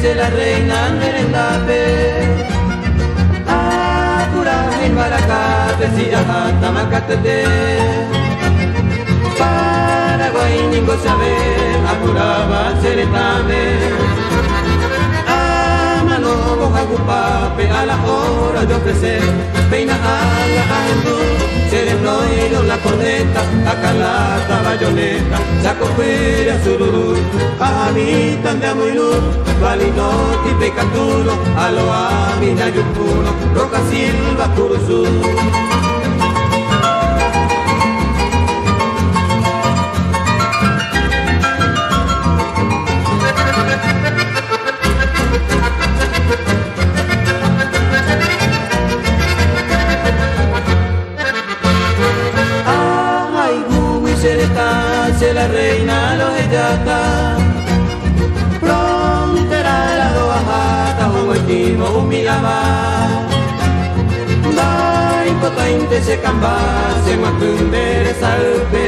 Se la reina Nerendape Apura en Baracate si hasta Macatete Paraguay ningo sabe Apuraba Seretame Amano Jagupape a la hora de ofrecer Peina a la Ahendú Sereno y la corneta Acalata bayoneta Chacopera sururu Habitan de Amuilú Valino tipe Caturo Aloha mina yupuno Roca silva curuzú Se la reina los ejata Frontera la doajata Un estimo humilaba Dai potente se camba Se macundere salpe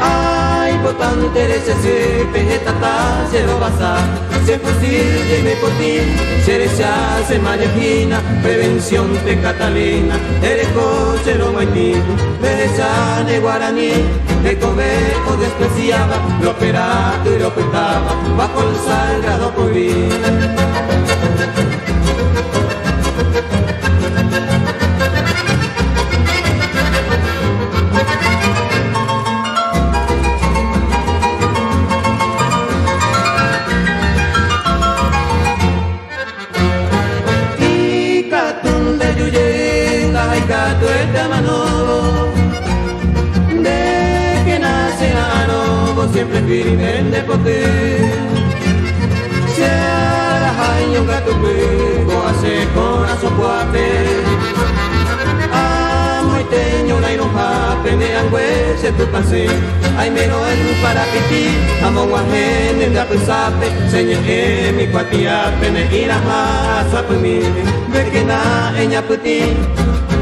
Ay potante se sepe Etata se lo basa Se fusil de me potín Se recha se mayajina Prevención de Catalina Ereco se lo maitín Derecha de guaraní de comer o despreciaba, lo operaba y lo petaba, bajo el sagrado prohibir. Y catún de yuyenga, y catu de manobo, siempre viven de poder. Se araja un gato huevo, hace corazón guape. Amo y teño una inoja, pende angüe, se tu pase. Ay, menos el para que ti, amo guajen, en la pesape. Señe mi cuatia, pene y la masa, pues mi, ve que na, eña puti.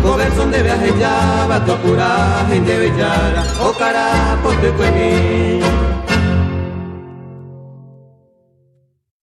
Coberson de viaje ya, va tu apura, gente bellada, o cara, por tu cuemí.